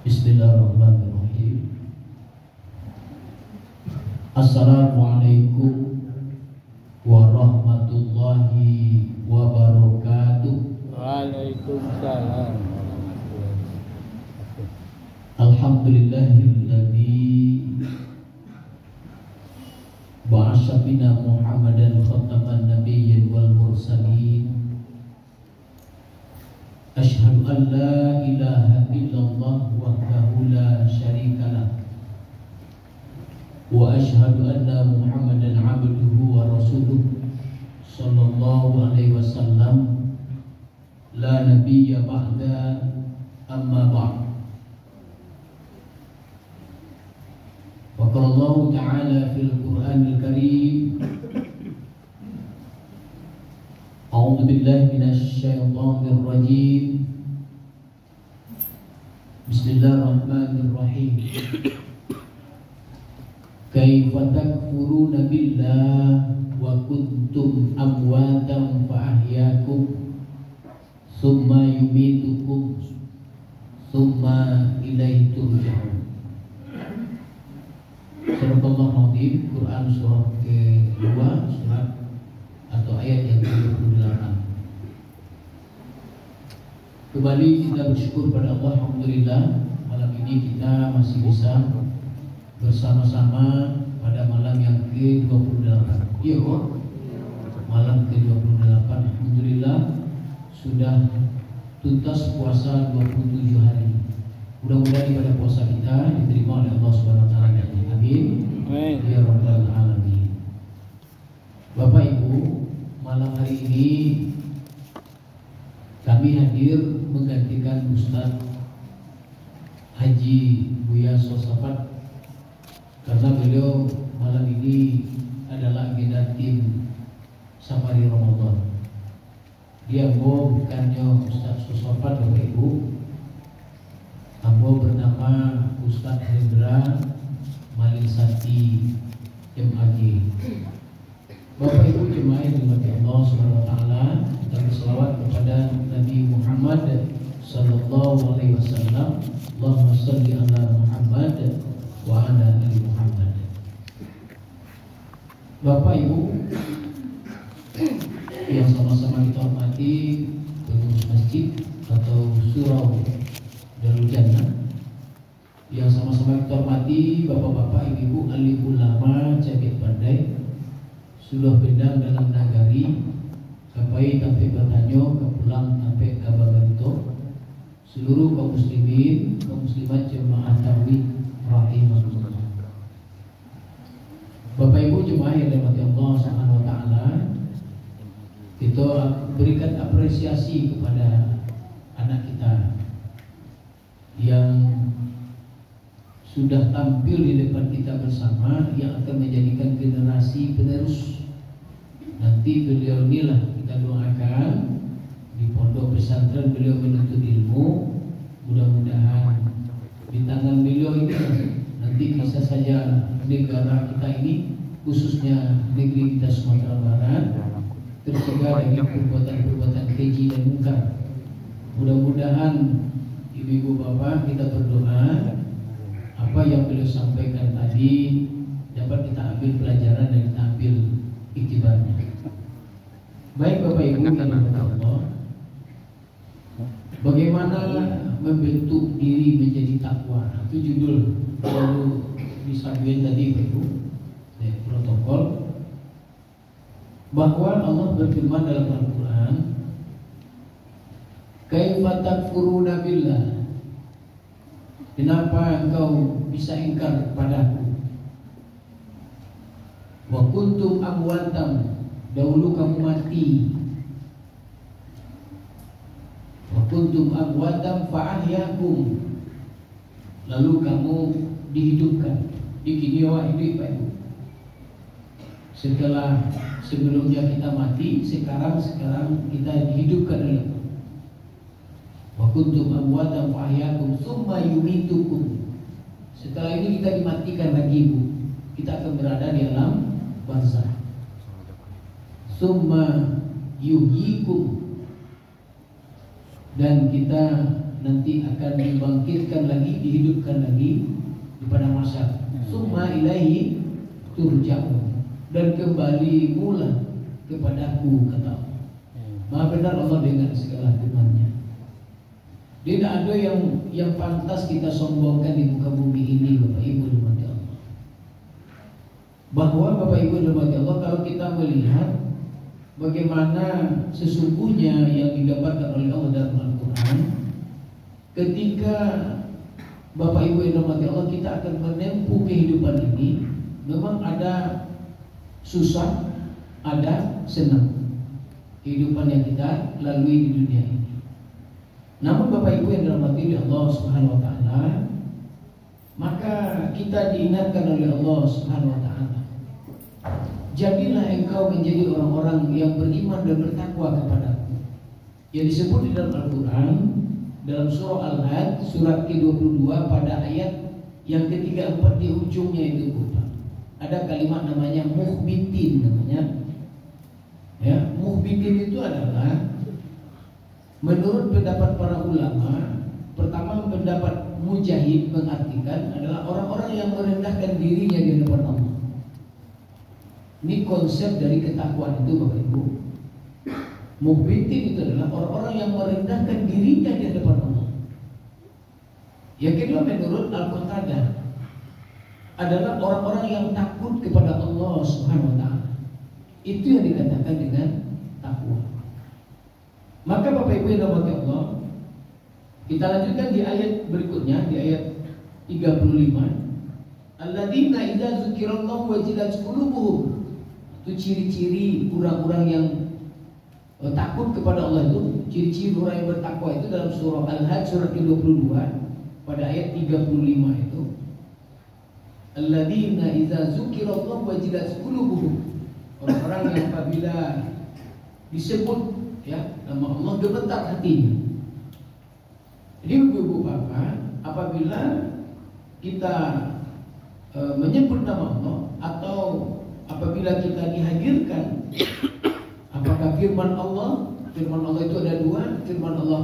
Bismillahirrahmanirrahim. Assalamualaikum warahmatullahi wabarakatuh. Waalaikumsalam. Alhamdulillahilladzi ba'atsa bina Muhammadan khataman nabiyyin wal mursalin. Asyhadu an la ilaha illallah wahdahu la syarikalah wa asyhadu anna Muhammadan abduhu wa rasuluh sallallahu alaihi wasallam la nabiyya ba'da amma ba'd. Wa qala Allah ta'ala fil Qur'anil Karim A'udzu billahi minasy syaithanir rajim. Bismillahirrahmanirrahim. Kaifa takfuruna billah wa kuntum amwatan fa ahyaakum tsumma yumitukum tsumma ilaihi turja'un. Surah Al-Azim, Quran surah ke-2, surat atau ayat yang ke-28. Kembali kita bersyukur pada Allah. Alhamdulillah, malam ini kita masih bisa bersama-sama pada malam yang ke-28. Iya kok? Malam ke-28. Alhamdulillah sudah tuntas puasa 27 hari. Mudah-mudahan ibadah puasa kita diterima oleh Allah Subhanahu wa taala. Amin. Ya rabbal alamin. Bapak Ibu, malam hari ini kami hadir menggantikan Ustaz Haji Buya Sosafat karena beliau malam ini adalah agenda tim Safari Ramadan. Dia bukannya Ustaz Sosafat, Bapak Ibu. Ambo bernama Ustaz Hendra Malinsati MAG. Bapak Ibu jemaah yang dirahmati Allah Subhanahu wa taala, kita berselawat kepada Nabi Muhammad sallallahu alaihi wasallam. Allahumma shalli ala Muhammad wa ala ali Muhammad. Bapak Ibu yang sama-sama kita hormati pengurus masjid atau surau Darul Jannah, yang sama-sama kita hormati bapak-bapak, ibu-ibu, alim ulama, cabit pandai, sudah pedang dalam nagari, kapai sampai bertanyo, kepulang sampai kabaganto, seluruh kaum muslimin, kaum muslimat jemaah tauhid rahimahullah. Bapak Ibu jemaah yang dirahmati Allah Subhanahu wa taala, kita berikan apresiasi kepada anak kita yang sudah tampil di depan kita bersama, yang akan menjadikan generasi penerus. Nanti beliau inilah kita doakan di pondok pesantren beliau menuntut ilmu. Mudah-mudahan di tangan beliau ini nanti bisa saja negara kita ini, khususnya negeri kita Sumatera Barat, tercegah dari perbuatan-perbuatan keji dan mungkar. Mudah-mudahan ibu-ibu bapak kita berdoa apa yang beliau sampaikan tadi dapat kita ambil pelajaran dan kita ambil iktibarnya. Baik Bapak Ibu yang dirahmati Allah, bagaimana membentuk diri menjadi takwa? Itu judul baru disampaikan tadi Bapak Ibu, protokol, bahwa Allah berfirman dalam Al-Quran, kaifa takfuruna billah, kenapa engkau bisa ingkar kepadaku? Wa kuntum amwatam, dahulu kamu mati. Wa kuntum amwatam fa ahyakum, lalu kamu dihidupkan. Di wa hidup Pak Ibu. Setelah sebelumnya kita mati, sekarang kita dihidupkan oleh Allah. Wa kuntum amwatan fa ahyakum tsumma yumitukum. Setelah ini kita dimatikan lagi Bu. Kita akan berada di alam barzakh. Tsumma yuhyikum, dan kita nanti akan dibangkitkan lagi, dihidupkan lagi di padang mahsyar. Summa ilaihi turja'un, dan kembali mula kepadaku, kata Allah. Maha benar Allah dengan segala firman-Nya. Tidak ada yang pantas kita sombongkan di muka bumi ini, Bapak Ibu dirahmati Allah. Bahwa Bapak Ibu dirahmati Allah, kalau kita melihat bagaimana sesungguhnya yang digambarkan oleh Allah dalam Al-Quran, ketika Bapak Ibu yang dirahmati Allah, kita akan menempuh kehidupan ini, memang ada susah, ada senang kehidupan yang kita lalui di dunia ini. Namun Bapak Ibu yang dirahmati oleh Allah Subhanahu wa taala, maka kita diingatkan oleh Allah Subhanahu wa taala, jadilah engkau menjadi orang-orang yang beriman dan bertakwa kepadaku. Yang disebut di dalam Al-Quran, dalam surah Al-Had surat ke-22 pada ayat yang ke-34 di ujungnya itu, ada kalimat namanya muhbitin namanya. Ya, muhbitin itu adalah, menurut pendapat para ulama, pertama pendapat Mujahid mengartikan adalah orang-orang yang merendahkan dirinya di hadapan Allah. Ini konsep dari ketakwaan itu, Bapak Ibu. Muhbitin itu adalah orang-orang yang merendahkan dirinya di hadapan Allah. Yang kedua menurut Al-Qatadah adalah orang-orang yang takut kepada Allah Subhanahu wa taala. Itu yang dikatakan dengan takwa. Maka Bapak Ibu yang dirahmati Allah, kita lanjutkan di ayat berikutnya, di ayat 35. Alladzina idza dzukirallahu wajilat qulubuhum. Itu ciri-ciri orang-orang yang takut kepada Allah itu, ciri-ciri orang yang bertakwa itu dalam surah Al-Had surat ke-22 pada ayat 35 itu. Alladzina idza dzukirallahu wajilat qulubuhum. Orang-orang yang apabila disebut ya nama Allah gemetar hatinya. Jadi Ibu Bapak, apabila kita menyebut nama Allah atau apabila kita dihadirkan, apakah firman Allah itu ada dua, firman Allah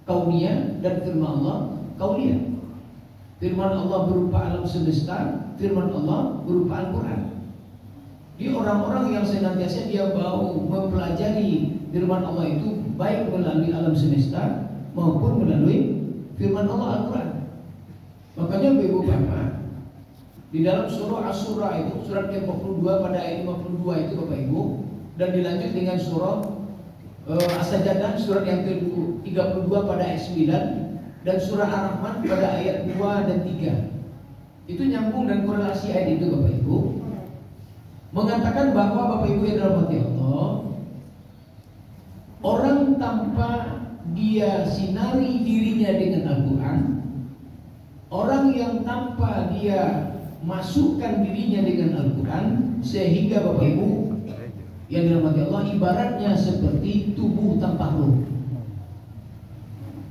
kauniyah dan firman Allah kauliyah. Firman Allah berupa alam semesta, firman Allah berupa Al-Quran. Di orang-orang yang senantiasa dia mau mempelajari firman Allah itu, baik melalui alam semesta maupun melalui firman Allah Al-Quran. Makanya Ibu Bapak, di dalam surah As-Surah itu, surat ke-42 pada ayat 52 itu Bapak Ibu, dan dilanjut dengan surah As-Sajdah surat yang ke-32 pada ayat 9, dan surah Ar-Rahman pada ayat 2 dan 3. Itu nyambung dan korelasi ayat itu Bapak Ibu, mengatakan bahwa Bapak Ibu yang dirahmati Allah, orang tanpa dia sinari dirinya dengan Al-Quran, orang yang tanpa dia masukkan dirinya dengan Al-Quran, sehingga Bapak Ibu yang dirahmati Allah, ibaratnya seperti tubuh tanpa ruh.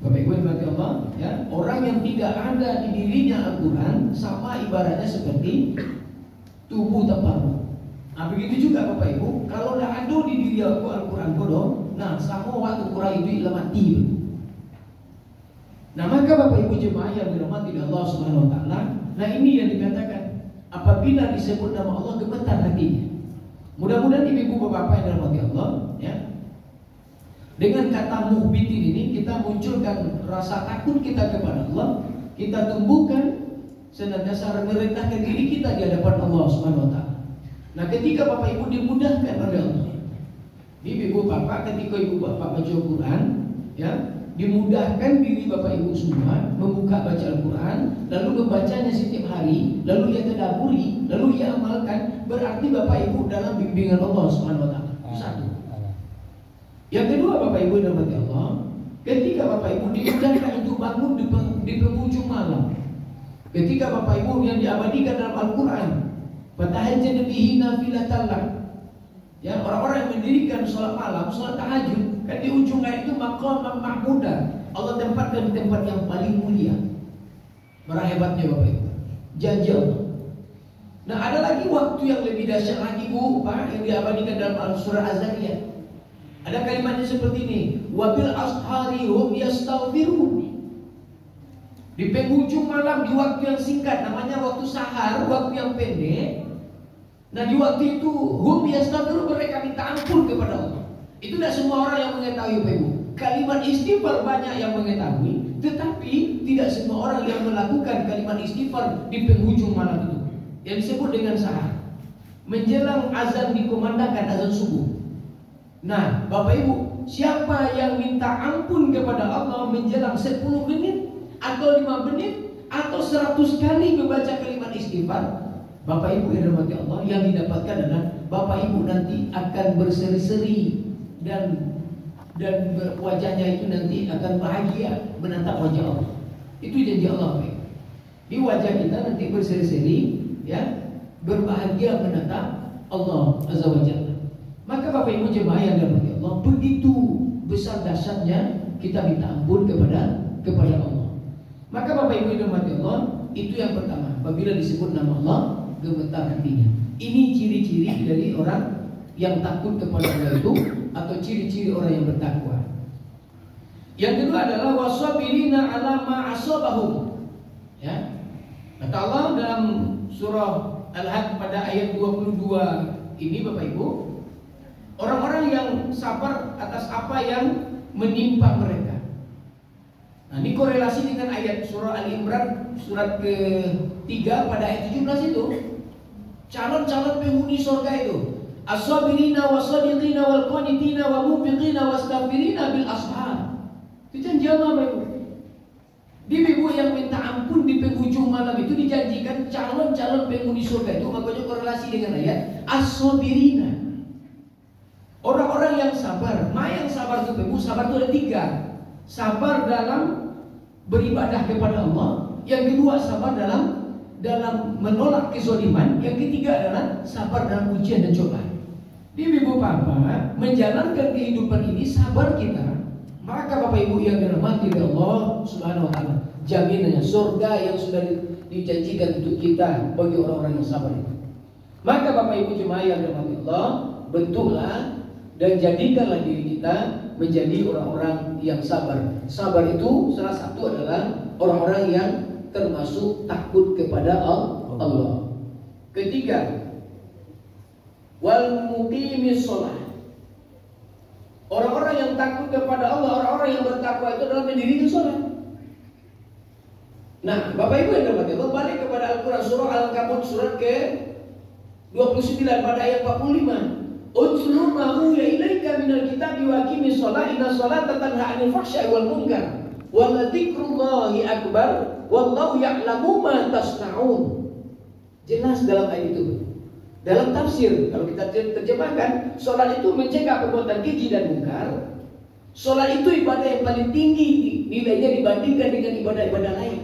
Bapak Ibu yang dirahmati Allah, ya, orang yang tidak ada di dirinya Al-Quran sama ibaratnya seperti tubuh tanpa ruh. Nah begitu juga Bapak Ibu, kalau tidak ada di diri aku Al-Quran kodong, nah sama waktu Quran itu ilah mati. Nah maka Bapak Ibu jemaah yang dirahmati Allah Subhanahu wa taala, nah ini yang dikatakan apabila disebut nama Allah gemetar hatinya. Mudah-mudahan ibu bapak yang dirahmati Allah, ya, dengan kata muhbitin ini kita munculkan rasa takut kita kepada Allah, kita tumbuhkan senantiasa merendahkan diri kita di hadapan Allah Subhanahu wa taala. Nah ketika Bapak Ibu dimudahkan oleh Allah, ibu bapak ketika ibu bapak baca Al-Quran, ya, dimudahkan diri Bapak Ibu semua membuka baca Al-Quran, lalu membacanya setiap hari, lalu ia tadaburi, lalu ia amalkan, berarti Bapak Ibu dalam bimbingan Allah Subhanahu wa taala. Satu. Yang kedua Bapak Ibu yang dirahmati Allah, ketika Bapak Ibu dimudahkan untuk bangun di penghujung malam, ketika Bapak Ibu yang diabadikan dalam Al-Quran, fatahajjad bihi nafilatan lak. Ya, orang-orang yang mendirikan sholat malam, sholat tahajud, kan di ujung ayat itu maqam mahmuda, Allah tempatkan di tempat yang paling mulia. Marah hebatnya Bapak Ibu, janji Allah. Nah ada lagi waktu yang lebih dahsyat lagi Bu, Pak, yang diabadikan dalam surah Az-Zariyat. Ada kalimatnya seperti ini, wabil ashari hum yastaghfirun. Di penghujung malam, di waktu yang singkat, namanya waktu sahar, waktu yang pendek. Nah di waktu itu hum yastaghfiru, mereka minta ampun kepada Allah. Itu tidak semua orang yang mengetahui Bapak Ibu. Kalimat istighfar banyak yang mengetahui, tetapi tidak semua orang yang melakukan kalimat istighfar di penghujung malam itu, yang disebut dengan sahar, menjelang azan dikumandangkan, azan subuh. Nah Bapak Ibu, siapa yang minta ampun kepada Allah menjelang 10 menit atau 5 menit atau 100 kali membaca kalimat istighfar, Bapak Ibu yang dirahmati Allah, yang didapatkan adalah Bapak Ibu nanti akan berseri-seri dan wajahnya itu nanti akan bahagia menatap wajah Allah. Itu janji Allah, Pak. Di wajah kita nanti berseri-seri, ya, berbahagia menatap Allah Azza wa Jalla. Maka Bapak Ibu jemaah yang dirahmati Allah, begitu besar dahsyatnya kita minta ampun kepada Allah. Maka Bapak Ibu yang dirahmati Allah, itu yang pertama. Apabila disebut nama Allah, gemetar hatinya. Ini ciri-ciri dari orang yang takut kepada Allah itu, atau ciri-ciri orang yang bertakwa. Yang kedua adalah wasabirina ala ma asabahum. Ya. Kata Allah dalam surah Al-Hajj pada ayat 22 ini Bapak Ibu, orang-orang yang sabar atas apa yang menimpa mereka. Nah, ini korelasi dengan ayat surah Al-Imran surat ke-3 pada ayat 17 itu. Calon-calon penghuni surga itu, as-sabirina was-sadiqina wal-qanitina wa munfiqina was-stabirina bil ashar. Itu janji Allah, Bapak Ibu. Ibu yang minta ampun di penghujung malam itu dijanjikan calon-calon penghuni surga itu. Makanya korelasi dengan ayat as-sabirina, orang-orang yang sabar. Yang sabar itu Bapak Ibu, sabar itu ada 3. Sabar dalam beribadah kepada Allah. Yang kedua sabar dalam menolak kezaliman. Yang ketiga adalah sabar dalam ujian dan cobaan. Ibu Bapak, menjalankan kehidupan ini sabar kita, maka Bapak Ibu yang dirahmati oleh Allah Subhanahu wa taala, jaminannya surga yang sudah dijanjikan untuk kita bagi orang-orang yang sabar itu. Maka Bapak Ibu jemaah yang dirahmati Allah, bentuklah dan jadikanlah diri kita menjadi orang-orang yang sabar. Sabar itu salah satu adalah orang-orang yang termasuk takut kepada Allah. Ketiga, wal muqimis shalah. Orang-orang yang takut kepada Allah, orang-orang yang bertakwa itu adalah mendirikan salat. Nah, Bapak Ibu yang dirahmati Allah, balik kepada Al-Qur'an surah Al-Ankabut surat ke-29 pada ayat 45. Utlu ma uhiya ilaika minal kitabi wa aqimis shalah inna sholata tanha 'anil fahsya'i wal munkar wa la dzikrullahi akbar wallahu ya'lamu ma tasna'un. Jelas dalam ayat itu. Dalam tafsir, kalau kita terjemahkan, sholat itu mencegah perbuatan keji dan mungkar. Sholat itu ibadah yang paling tinggi nilainya dibandingkan dengan ibadah-ibadah lain.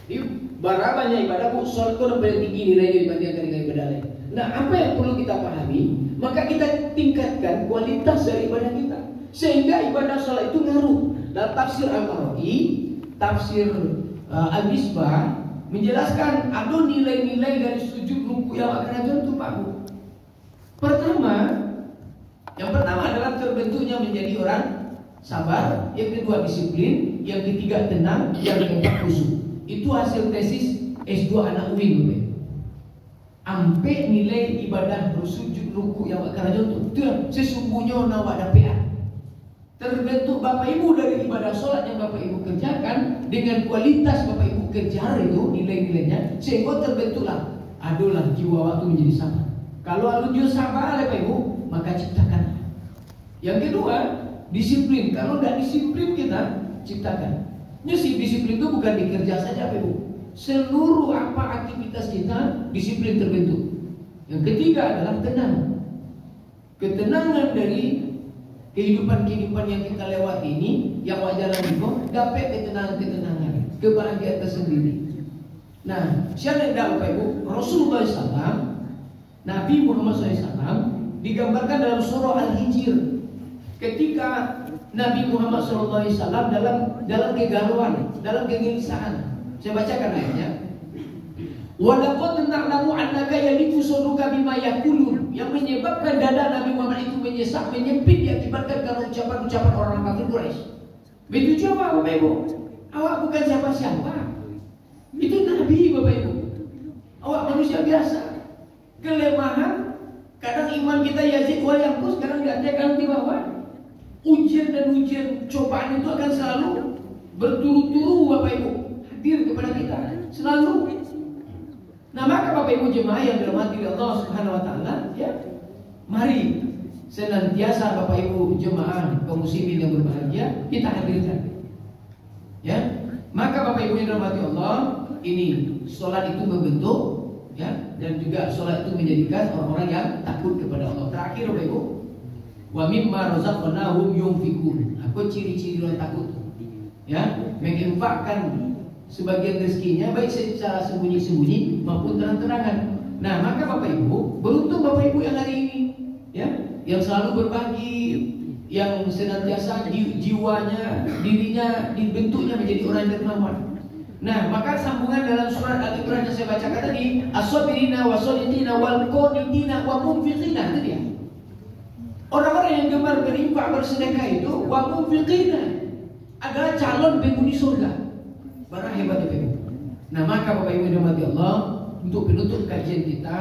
Di banyak ibadah, sholat itu paling tinggi nilainya dibandingkan dengan ibadah lain. Nah, apa yang perlu kita pahami? Maka kita tingkatkan kualitas dari ibadah kita, sehingga ibadah sholat itu ngaruh. Dalam tafsir Al-Marwazi, tafsir Al-Misbah menjelaskan ada nilai-nilai dari sujud ruku yang akan ada untuk Pak Bu. Yang pertama adalah terbentuknya menjadi orang sabar, yang kedua disiplin, yang ketiga tenang, yang keempat khusyuk. Itu hasil tesis S2 anak UIN, Bu. Ampe nilai ibadah sujud ruku yang akan ada untuk sesungguhnya nawak dapean. Terbentuk Bapak Ibu dari ibadah sholat yang Bapak Ibu kerjakan dengan kualitas Bapak Ibu kejar itu nilai-nilainya, sehingga terbentuklah adalah jiwa waktu menjadi sabar. Kalau alunjur sabar Bapak Ibu, maka ciptakan. Yang kedua, disiplin. Kalau tidak disiplin kita ciptakan. Disiplin itu bukan dikerja saja Bapak Ibu. Seluruh apa aktivitas kita disiplin terbentuk. Yang ketiga adalah tenang. Ketenangan dari kehidupan-kehidupan yang kita lewati ini, yang wajar itu dapat ketenangan, kebahagiaan tersendiri. Nah, siapa yang Bapak Ibu? Rasulullah SAW, Nabi Muhammad SAW digambarkan dalam surah Al-Hijr. Ketika Nabi Muhammad SAW dalam kegalauan, dalam kegelisahan. Saya bacakan ayatnya. Walaqad na'lamu annaka yalifu sadruka bima yaqulun, yang menyebabkan dada Nabi Muhammad itu menyesak, menyempit diakibatkan karena ucapan-ucapan orang kafir Quraisy. Begitu apa Bapak Ibu? Awak bukan siapa-siapa. Itu Nabi, Bapak Ibu. Awak manusia biasa. Kelemahan, kadang iman kita yazid wa yanqus, kadang di atas, kadang di bawah. Ujian dan ujian cobaan itu akan selalu berturut-turut, Bapak Ibu, hadir kepada kita selalu. Nah, maka Bapak Ibu jemaah yang dirahmati Allah Subhanahu wa taala, ya. Mari senantiasa Bapak Ibu jemaah kaum muslimin yang berbahagia kita hadirkan. Ya. Maka Bapak Ibu yang dirahmati Allah, ini salat itu membentuk, ya, dan juga salat itu menjadikan orang-orang yang takut kepada Allah. Terakhir Bapak Ibu, wa mimma razaqnahum yunfikun. Apa ciri-ciri orang takut? Ya, menginfakkan sebagian rezekinya baik secara sembunyi-sembunyi maupun terang-terangan. Nah, maka Bapak Ibu, beruntung Bapak Ibu yang hari ini, ya, yang selalu berbagi, yang senantiasa jiwanya, dirinya dibentuknya menjadi orang yang dermawan. Nah, maka sambungan dalam surat Al-Imran yang saya bacakan tadi, as-sabirina was-shadiqina wal-qanitina wa munfiqina, itu dia. Orang-orang yang gemar berinfak bersedekah itu wa munfiqina adalah calon penghuni surga. Barang hebat Bapak Ibu. Nah, maka Bapak Ibu yang dirahmati Allah, untuk penutup kajian kita,